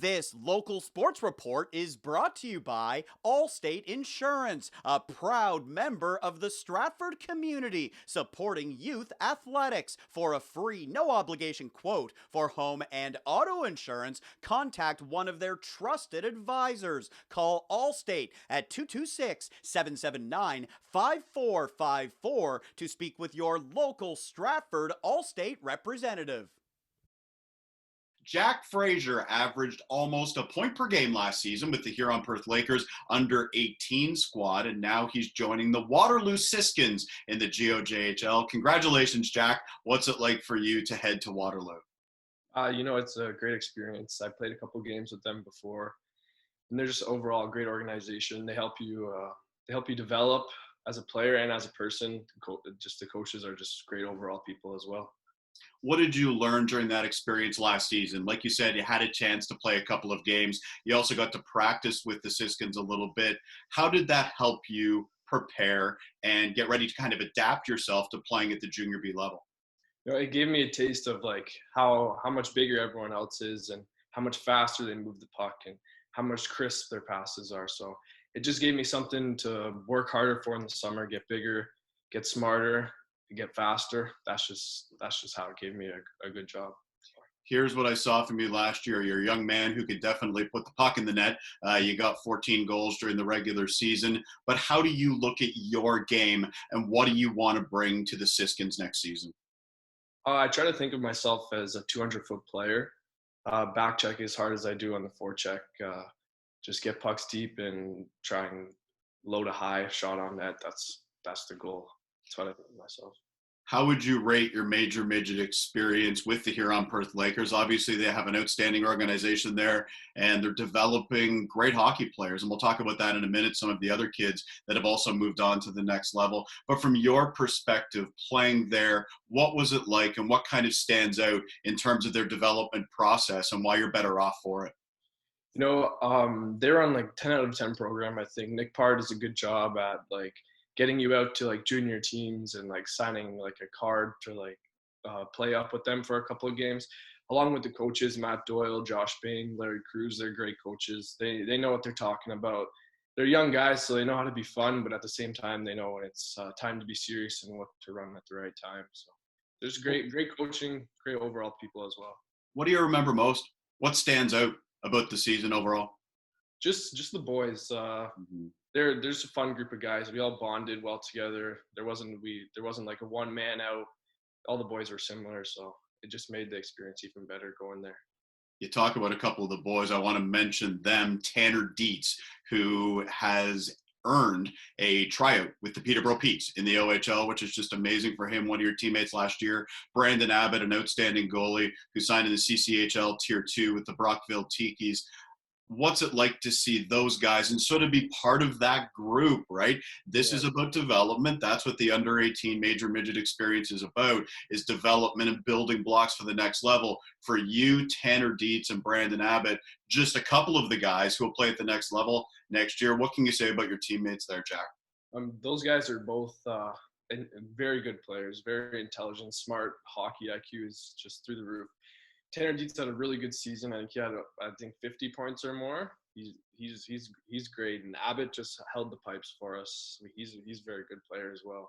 This local sports report is brought to you by Allstate Insurance, a proud member of the Stratford community, supporting youth athletics. For a free, no obligation quote for home and auto insurance, contact one of their trusted advisors. Call Allstate at 226-779-5454 to speak with your local Stratford Allstate representative. Jack Frazer averaged almost a point per game last season with the Huron-Perth Lakers under-18 squad, and now he's joining the Waterloo Siskins in the GOJHL. Congratulations, Jack. What's it like for you to head to Waterloo? It's a great experience. I played a couple games with them before, and they're just overall a great organization. They help you develop as a player and as a person. Just the coaches are just great overall people as well. What did you learn during that experience last season? Like you said, you had a chance to play a couple of games. You also got to practice with the Siskins a little bit. How did that help you prepare and get ready to kind of adapt yourself to playing at the junior B level? It gave me a taste of like how much bigger everyone else is and how much faster they move the puck and how much crisp their passes are. So it just gave me something to work harder for in the summer, get bigger, get smarter, get faster. That's just how it gave me a good job. Here's what I saw from you last year. You're a young man who could definitely put the puck in the net. You got 14 goals during the regular season. But how do you look at your game, and what do you want to bring to the Siskins next season? I try to think of myself as a 200-foot player. Back check as hard as I do on the forecheck. Just get pucks deep and try and load a high shot on net. That's the goal. That's what I think of myself. How would you rate your major midget experience with the Huron-Perth Lakers? Obviously, they have an outstanding organization there, and they're developing great hockey players. And we'll talk about that in a minute, some of the other kids that have also moved on to the next level. But from your perspective, playing there, what was it like, and what kind of stands out in terms of their development process and why you're better off for it? They're on like 10 out of 10 program. I think Nick Part does a good job at like getting you out to like junior teams and like signing like a card to like play up with them for a couple of games, along with the coaches, Matt Doyle, Josh Bain, Larry Cruz. They're great coaches. They know what they're talking about. They're young guys, so they know how to be fun, but at the same time, they know when it's time to be serious and what to run at the right time. So there's great coaching, great overall people as well. What do you remember most? What stands out about the season overall? Just the boys. There's a fun group of guys. We all bonded well together. There wasn't like a one man out. All the boys were similar, so it just made the experience even better going there. You talk about a couple of the boys. I want to mention them. Tanner Dietz, who has earned a tryout with the Peterborough Petes in the OHL, which is just amazing for him. One of your teammates last year, Brandon Abbott, an outstanding goalie who signed in the CCHL Tier 2 with the Brockville Tikis. What's it like to see those guys and sort of be part of that group, right? This is about development. That's what the under 18 major midget experience is about, is development and building blocks for the next level. For you, Tanner Dietz and Brandon Abbott, just a couple of the guys who will play at the next level next year. What can you say about your teammates there, Jack? Those guys are both very good players, very intelligent, smart. Hockey IQ is just through the roof. Tanner Dietz had a really good season. I think he had, 50 points or more. He's great. And Abbott just held the pipes for us. I mean, he's a very good player as well.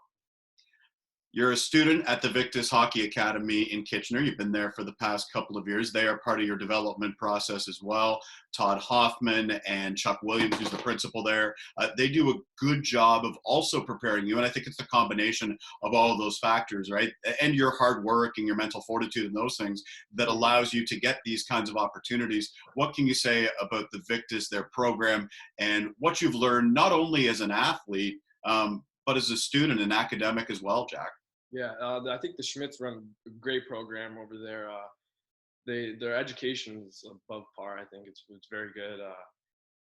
You're a student at the Victis Hockey Academy in Kitchener. You've been there for the past couple of years. They are part of your development process as well. Todd Hoffman and Chuck Williams, who's the principal there, they do a good job of also preparing you. And I think it's the combination of all of those factors, right? And your hard work and your mental fortitude and those things that allows you to get these kinds of opportunities. What can you say about the Victis, their program, and what you've learned not only as an athlete, but as a student and academic as well, Jack? Yeah, I think the Schmidts run a great program over there. Their education is above par. I think it's very good.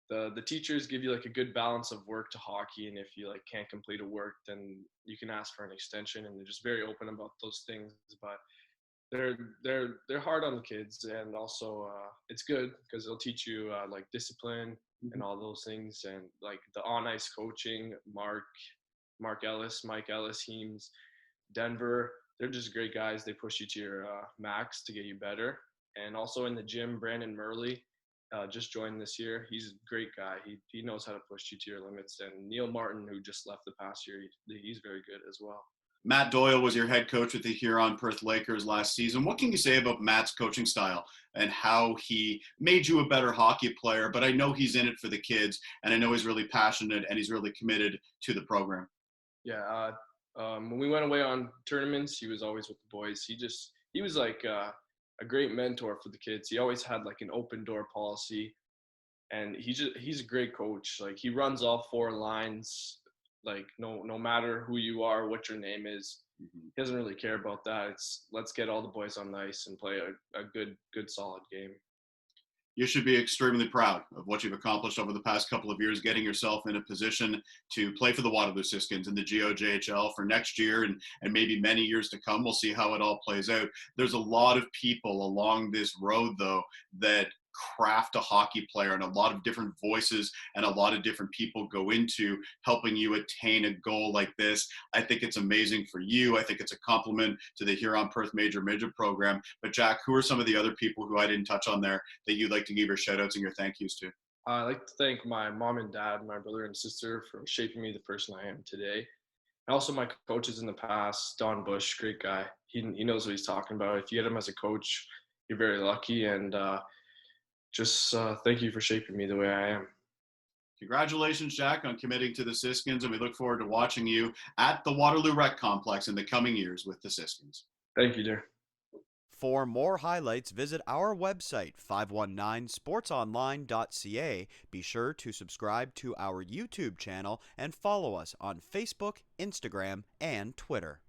The teachers give you like a good balance of work to hockey, and if you like can't complete a work, then you can ask for an extension, and they're just very open about those things. But they're hard on the kids, and also it's good because they'll teach you like discipline and all those things, and like the on ice coaching. Mike Ellis, Heems, Denver, they're just great guys. They push you to your max to get you better. And also in the gym, Brandon Murley, just joined this year. He's a great guy. He knows how to push you to your limits. And Neil Martin, who just left the past year, he's very good as well. Matt Doyle was your head coach with the Huron Perth Lakers last season. What can you say about Matt's coaching style and how he made you a better hockey player? But I know he's in it for the kids, and I know he's really passionate and he's really committed to the program. Yeah, when we went away on tournaments, he was always with the boys. He was like a great mentor for the kids. He always had like an open door policy, and he's a great coach. Like he runs all 4 lines. Like no matter who you are, what your name is, he doesn't really care about that. It's let's get all the boys on the ice and play a good solid game. You should be extremely proud of what you've accomplished over the past couple of years, getting yourself in a position to play for the Waterloo Siskins in the GOJHL for next year and maybe many years to come. We'll see how it all plays out. There's a lot of people along this road, though, that craft a hockey player, and a lot of different voices and a lot of different people go into helping you attain a goal like this. I think it's amazing for you. I think it's a compliment to the Huron Perth Major Midget program. But Jack, who are some of the other people who I didn't touch on there that you'd like to give your shout outs and your thank yous to? I'd like to thank my mom and dad, my brother and sister for shaping me the person I am today. And also my coaches in the past, Don Bush, great guy. He knows what he's talking about. If you get him as a coach, you're very lucky. And just thank you for shaping me the way I am. Congratulations, Jack, on committing to the Siskins, and we look forward to watching you at the Waterloo Rec Complex in the coming years with the Siskins. Thank you, dear. For more highlights, visit our website, 519sportsonline.ca. Be sure to subscribe to our YouTube channel and follow us on Facebook, Instagram, and Twitter.